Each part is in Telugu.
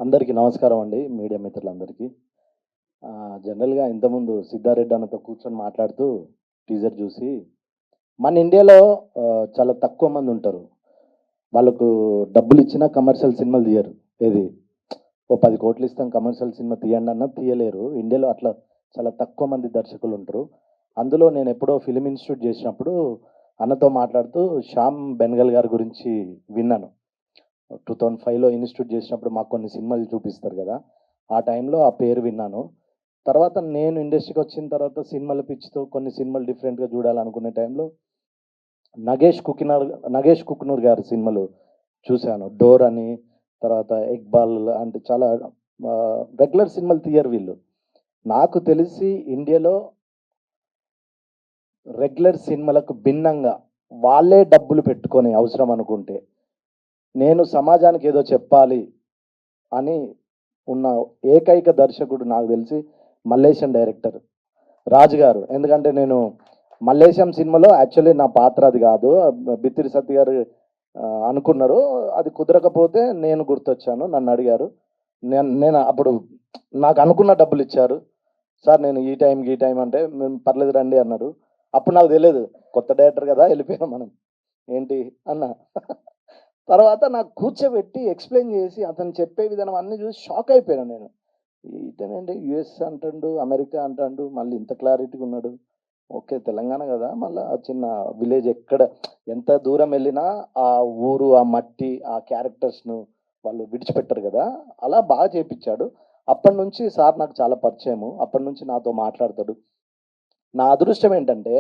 అందరికీ నమస్కారం అండి మీడియా మిత్రులందరికీ. జనరల్‌గా ఇంతకుముందు సిద్ధారెడ్డి అన్నతో కూర్చొని మాట్లాడుతూ టీజర్ చూసి, మన ఇండియాలో చాలా తక్కువ మంది ఉంటారు. వాళ్ళకు డబ్బులిచ్చినా కమర్షియల్ సినిమాలు తీయరు. ఏది ఓ 10,00,00,000 ఇస్తాం కమర్షియల్ సినిమా తీయండి అన్నా తీయలేరు. ఇండియాలో అట్లా చాలా తక్కువ మంది దర్శకులు ఉంటారు. అందులో నేను ఎప్పుడో ఫిల్మ్ ఇన్స్టిట్యూట్ చేసినప్పుడు అన్నతో మాట్లాడుతూ శ్యామ్ బెనగల్ గారి గురించి విన్నాను. 2005లో ఇన్స్టిట్యూట్ చేసినప్పుడు మాకు కొన్ని సినిమాలు చూపిస్తారు కదా! ఆ టైంలో ఆ పేరు విన్నాను. తర్వాత నేను ఇండస్ట్రీకి వచ్చిన తర్వాత సినిమాల పిచ్చితో కొన్ని సినిమాలు డిఫరెంట్‌గా చూడాలనుకునే టైంలో నగేష్ కుకునూర్ గారి సినిమాలు చూశాను. 'డోర్' అని, తర్వాత 'ఇక్బాల్' అంటే చాలా రెగ్యులర్ సినిమాలు తీయరు వీళ్ళు. నాకు తెలిసి ఇండియాలో రెగ్యులర్ సినిమాలకు భిన్నంగా వాళ్ళే డబ్బులు పెట్టుకొని అవసరం అనుకుంటే, నేను సమాజానికి ఏదో చెప్పాలి అని ఉన్న ఏకైక దర్శకుడు నాకు తెలిసి మల్లేశం డైరెక్టర్ రాజు గారు. ఎందుకంటే నేను మల్లేశం సినిమాలో యాక్చువల్లీ నా పాత్ర అది కాదు. బిత్తిరి సత్య గారు అనుకున్నారు. అది కుదరకపోతే నేను గుర్తొచ్చాను. నన్ను అడిగారు. నేను అప్పుడు నాకు అనుకున్న డబ్బులు ఇచ్చారు. సార్ నేను ఈ టైం అంటే మేము పర్లేదు రండి అన్నారు. అప్పుడు నాకు తెలియదు. కొత్త డైరెక్టర్ కదా వెళ్ళిపోయాం మనం. ఏంటి అన్నా. తర్వాత నాకు కూర్చోబెట్టి ఎక్స్‌ప్లెయిన్ చేసి అతను చెప్పే విధానం అన్నీ చూసి షాక్ అయిపోయాను నేను. ఇతనేంటి యూఎస్ అంటాండు, అమెరికా అంటాండు, మళ్ళీ ఇంత క్లారిటీగా ఉన్నాడు. ఓకే. తెలంగాణ కదా! మళ్ళా ఆ చిన్న విలేజ్ ఎక్కడ ఎంత దూరం వెళ్ళినా ఆ ఊరు, ఆ మట్టి, ఆ క్యారెక్టర్స్‌ను వాళ్ళు విడిచిపెట్టరు కదా! అలా బాగా చేపిచ్చాడు. అప్పటినుంచి సార్ నాకు చాలా పరిచయము. అప్పటినుంచి నాతో మాట్లాడతాడు. నా అదృష్టం ఏంటంటే,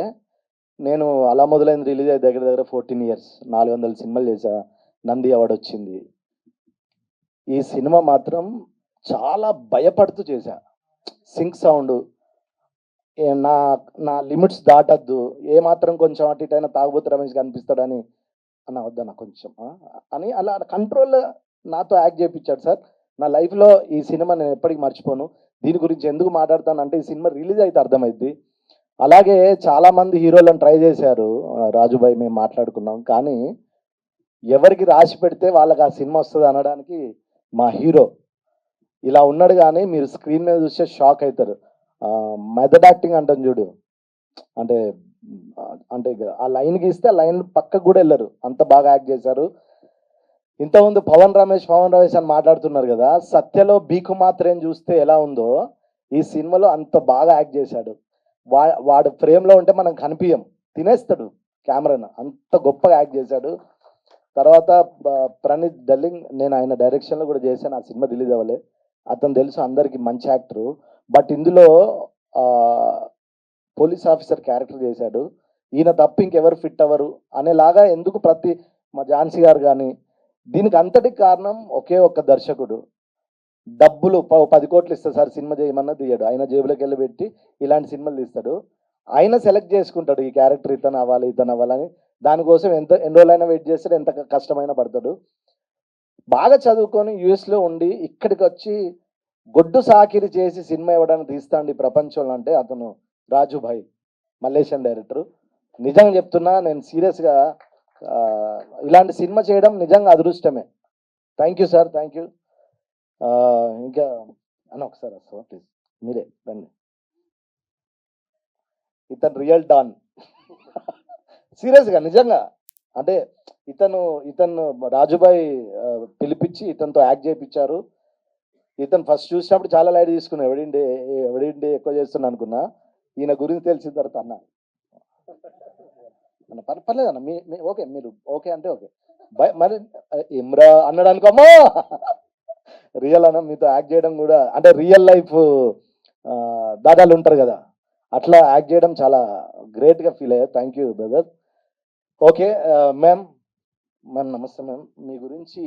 నేను అలా మొదలైంది రిలీజ్ అయ్యి దగ్గర దగ్గర 14 ఇయర్స్. 400 సినిమాలు చేశా. నంది అవార్డ్ వచ్చింది. ఈ సినిమా మాత్రం చాలా భయపడుతూ చేశా. సింక్ సౌండు నా నా లిమిట్స్ దాటొద్దు. ఏమాత్రం కొంచెం అటు ఇటు అయినా తాగుబోతు రమేష్ కనిపిస్తాడని అన్న వద్దన్న కొంచెం అని అలా కంట్రోల్‌లో నాతో యాక్ట్ చేపిచ్చాడు సార్. నా లైఫ్‌లో ఈ సినిమా నేను ఎప్పటికి మర్చిపోను. దీని గురించి ఎందుకు మాట్లాడతానంటే ఈ సినిమా రిలీజ్ అయితే అర్థమైద్ది. అలాగే చాలామంది హీరోలను ట్రై చేశారు. రాజుభాయ్ మేము మాట్లాడుకున్నాం. కానీ ఎవరికి రాసి పెడితే వాళ్ళకి ఆ సినిమా వస్తది అనడానికి మా హీరో. ఇలా ఉన్నాడు గానీ మీరు స్క్రీన్ మీద చూస్తే షాక్ అయితారు. మెథడ్ యాక్టింగ్ అంటాం చూడు. అంటే అంటే ఆ లైన్ గీస్తే ఆ లైన్ పక్కకు కూడా ఎళ్ళరు. అంత బాగా యాక్ట్ చేశారు. ఇంతకుముందు పవన్ రమేష్ అని మాట్లాడుతున్నారు కదా! 'సత్యలో బీకు మాత్రేని' చూస్తే ఎలా ఉందో, ఈ సినిమాలో అంత బాగా యాక్ట్ చేశాడు. వాడు ఫ్రేమ్‌లో ఉంటే మనం కనిపియం. తినేస్తాడు కెమెరాను. అంత గొప్పగా యాక్ట్ చేశాడు. తర్వాత ప్రణీత్ డల్లింగ్ నేను ఆయన డైరెక్షన్‌లో కూడా చేశాను. ఆ సినిమా రిలీజ్ అవ్వలే. అతను తెలుసు అందరికి మంచి యాక్టరు. బట్ ఇందులో ఆహ్, పోలీస్ ఆఫీసర్ క్యారెక్టర్ చేశాడు. ఈయన తప్ప ఇంకెవరు ఫిట్ అవ్వరు అనేలాగా ఎందుకు మా ఝాన్సీ గారు గాని, దీనికి అంతటికి కారణం ఒకే ఒక్క దర్శకుడు. డబ్బులు 10,00,00,000 ఇస్తా సార్ సినిమా చేయమన్నా తీయడు. ఆయన జేబులోకెళ్ళి పెట్టి ఇలాంటి సినిమాలు తీస్తాడు. ఆయన సెలెక్ట్ చేసుకుంటాడు. ఈ క్యారెక్టర్ ఇతను అవ్వాలి, ఇతను అవ్వాలని. దానికోసం ఎన్ని రోజులైనా వెయిట్ చేస్తాడు. ఎంత కష్టమైనా పడతాడు. బాగా చదువుకొని యూఎస్‌లో ఉండి ఇక్కడికొచ్చి గొడ్డు సాకిరీ చేసి సినిమా ఇవ్వడానికి తీస్తాండు ఈ ప్రపంచంలో అంటే అతను రాజుభాయ్ మల్లేశం డైరెక్టరు. నిజంగా చెప్తున్నా నేను సీరియస్‌గా ఇలాంటి సినిమా చేయడం నిజంగా అదృష్టమే. Thank you sir. Thank you. ఇంకా అన్న ఒకసారి వస్తావా ప్లీజ్? మీరే రండి. ఇతను రియల్ డాన్. సీరియస్‌గా నిజంగా. అంటే ఇతను ఇతను రాజుభాయ్ పిలిపిచ్చి ఇతనితో యాక్ట్ చేపిచ్చారు. ఇతను ఫస్ట్ చూసినప్పుడు చాలా లైట్ తీసుకున్నా. ఎవడీంటి ఎక్కువ చేస్తున్నా అనుకున్నా. ఈయన గురించి తెలిసిన తర్వాత అన్న అన్న పర్లేదన్న మీ మీ ఓకే. మీరు ఓకే అంటే ఓకే. మరి ఇమ్రా అన్నాడనుకో అమ్మో! రియల్ అన్న మీతో యాక్ట్ చేయడం గూడా అంటే రియల్ లైఫ్ దాదాలుంటారు గదా! అట్లా యాక్ట్ చేయడం చాలా గ్రేట్‌గా ఫీల్ అయ్యా. Thank you brother. Okay. Ma'am, నమస్తే మ్యామ్. మీ గురించి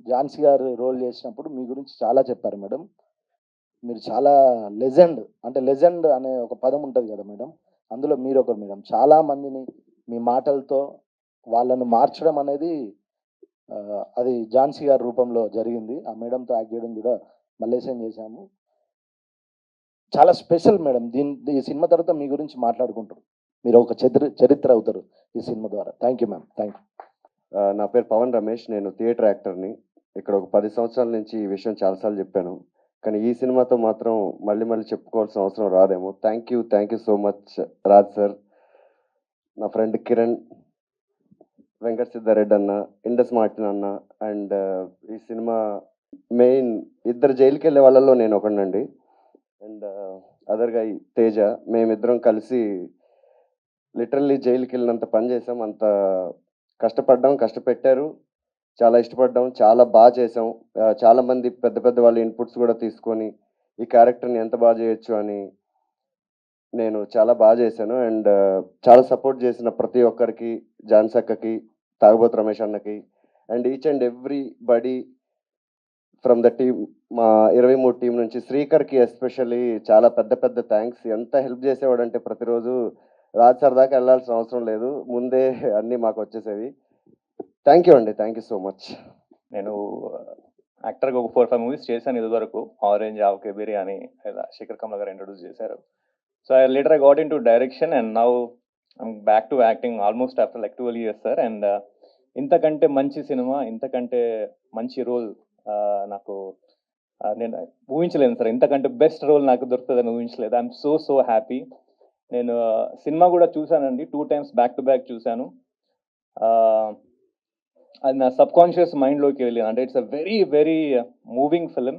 ఝాన్సీ గారు రోల్ చేసినప్పుడు మీ గురించి చాలా చెప్పారు మేడం. మీరు చాలా లెజెండ్. అంటే లెజెండ్ అనే ఒక పదం ఉంటది గదా మేడం! అందులో మీరొకరు మేడం. చాలా మందిని మీ మాటలతో వాళ్ళను మార్చడం అనేది అది ఝాన్సీ గారి రూపంలో జరిగింది. ఆ మేడంతో యాక్ట్ చేయడం కూడా మల్లేశం చేశాము. చాలా స్పెషల్ మేడం. ఈ సినిమా తర్వాత మీ గురించి మాట్లాడుకుంటారు. మీరు ఒక చరిత్ర అవుతారు ఈ సినిమా ద్వారా. Thank you ma'am. Thank you. నా పేరు పవన్ రమేష్. నేను థియేటర్ యాక్టర్ని. ఇక్కడ ఒక 10 సంవత్సరాల నుంచి ఈ విషయం చాలాసార్లు చెప్పాను. కానీ ఈ సినిమాతో మాత్రం మళ్ళీ మళ్ళీ చెప్పుకోవాల్సిన అవసరం రాదేమో. Thank you so much Raj sir, నా ఫ్రెండ్ కిరణ్, వెంకట సిద్ధారెడ్డి అన్న, ఇండస్ మార్టిన్ అన్న అండ్ ఈ సినిమా మెయిన్ ఇద్దరు జైలుకెళ్ళే వాళ్ళలో నేను ఒకడినండి. అండ్ అదర్ గై తేజ, మేమిద్దరం కలిసి లిటరల్లీ జైలుకెళ్ళినంత పని చేసాం. అంత కష్టపడ్డాం, కష్టపెట్టారు. చాలా ఇష్టపడ్డాం. చాలా చేసాం. చాలామంది పెద్ద పెద్ద వాళ్ళ ఇన్పుట్స్ కూడా తీసుకొని ఈ క్యారెక్టర్‌ని ఎంత చేయొచ్చు అని నేను చాలా చేశాను. అండ్ చాలా సపోర్ట్ చేసిన ప్రతి ఒక్కరికి, ఝాన్సీ అక్కకి, తాగుబోతు రమేష్ అన్నకి and each and everybody from the team, మా 23 టీం నుంచి శ్రీకర్‌కి ఎస్పెషల్లీ చాలా పెద్ద పెద్ద థ్యాంక్స్. ఎంత హెల్ప్ చేసేవాడంటే ప్రతిరోజు రాజ్ సార్ దాకా వెళ్ళాల్సిన అవసరం లేదు. ముందే అన్నీ మాకు వచ్చేసేవి. థ్యాంక్ యూ అండి. Thank you so much. నేను యాక్టర్గా ఒక 4-5 మూవీస్ చేశాను ఇదివరకు. ఆరెంజ్, ఆవకే బిర్యానీ, ఇలా శేఖర్ కమల గారు ఇంట్రొడ్యూస్ చేశారు. So I got in to direction and now I'm back to acting almost after like 12 years sir. And ఇంతకంటే మంచి సినిమా, ఇంతకంటే మంచి రోల్ నాకు నేను ఊహించలేను సార్. ఇంతకంటే బెస్ట్ రోల్ నాకు దొరుకుతుందని ఊహించలేదు. I'm so happy. నేను సినిమా కూడా చూశానండి, 2 times బ్యాక్ టు బ్యాక్ చూశాను. అది నా సబ్ కాన్షియస్ మైండ్లోకి వెళ్ళింది. అంటే it's a very moving film.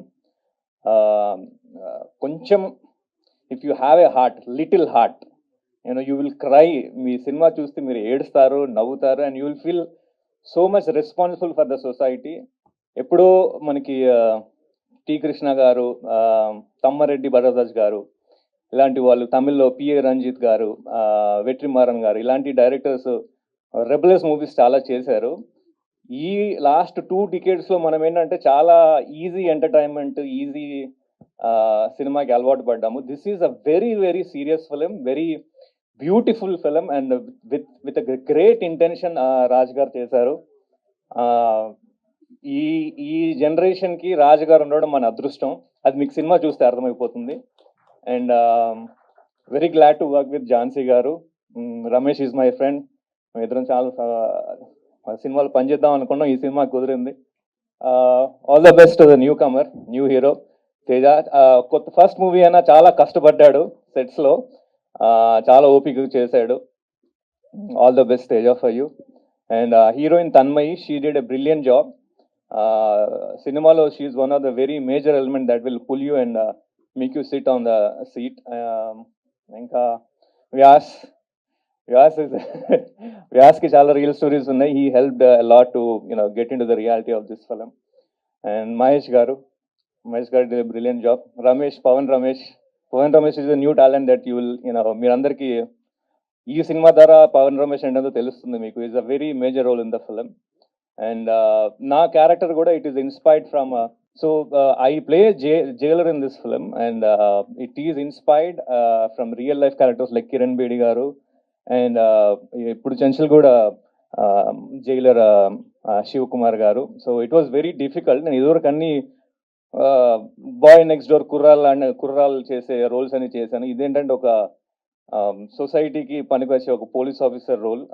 కొంచెం if you have a heart, little heart, you will cry. మీ సినిమా చూస్తే మీరు ఏడుస్తారు, నవ్వుతారు and you will feel so much responsible for the society. ఎప్పుడో మనకి టి కృష్ణ గారు, తమ్మారెడ్డి భరద్వాజ్ గారు ఇలాంటి వాళ్ళు, తమిళ్లో పిఏ రంజిత్ గారు, వెట్రిమారన్ గారు, ఇలాంటి డైరెక్టర్స్ రెబలెస్ మూవీస్ చాలా చేశారు. ఈ లాస్ట్ 2 decades మనం ఏంటంటే చాలా ఈజీ ఎంటర్టైన్మెంట్, ఈజీ సినిమాకి అలవాటు పడ్డాము. This is a very serious film, very beautiful film and with great intention Raj గారు చేశారు. ఈ జనరేషన్కి రాజ్ గారు ఉండడం మన అదృష్టం. అది మీకు సినిమా చూస్తే అర్థమైపోతుంది. And very glad to work with Jhansi garu. Ramesh is my friend. మేము ఇద్దరం చాలా సినిమాలు పనిచేద్దాం అనుకున్నాం, ఈ సినిమా కుదిరింది. All the best the newcomer, new hero Teja. కొత్త ఫస్ట్ మూవీ అయినా చాలా కష్టపడ్డాడు సెట్స్లో, చాలా ఓపిక చేశాడు. All the best Teja for you. And heroine Tanmayi, she did a brilliant job. సినిమాలో she is one of the very major element that will pull you and make you sit on the seat. ఇంకా వ్యాస్కి చాలా రియల్ స్టోరీస్ ఉన్నాయి. He helped lot to get in to the reality of this film. And Mahesh garu did a brilliant job. Pawan Ramesh is a new talent that you will, మీరందరికీ ఈ సినిమా ద్వారా పవన్ రమేష్ ఏంటో తెలుస్తుంది మీకు. Is a very major role in the film. And నా క్యారెక్టర్ కూడా it is inspired from I play jailer in this film, and it is inspired from real life characters like Kiran Bedi garu and ఇప్పుడు చెంచల్గూడ జైలర్ శివ్ కుమార్ గారు. So it was very difficult. నేను ఇదివరకు అన్ని బాయ్ నెక్స్ట్ డోర్ కుర్రాలు చేసే రోల్స్ అని చేశాను. ఇదేంటంటే ఒక సొసైటీకి పనికొచ్చే ఒక పోలీస్ ఆఫీసర్ రోల్.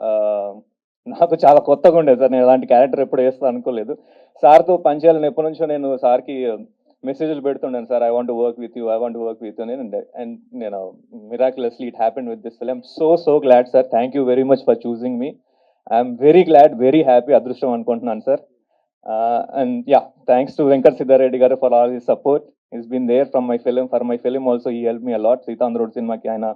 నాకు చాలా కొత్తగా ఉండేది సార్. నేను అలాంటి క్యారెక్టర్ ఎప్పుడు వేస్తాను అనుకోలేదు. సార్తో పనిచేయాలని ఎప్పటి నుంచో నేను సార్కి మెసేజ్లు పెడుతున్నాను, sir I want work with you అని. అండ్ నేను miraculously it happened with this film. So glad sir. Thank you very much for choosing me. I'm very glad, very happy, అదృష్టం అనుకుంటున్నాను sir. And yeah, thanks to Venkat Siddhareddy garu for all his support. He's been there from my film. For my film also he helped me a lot. Sitandrodu cinema ki aina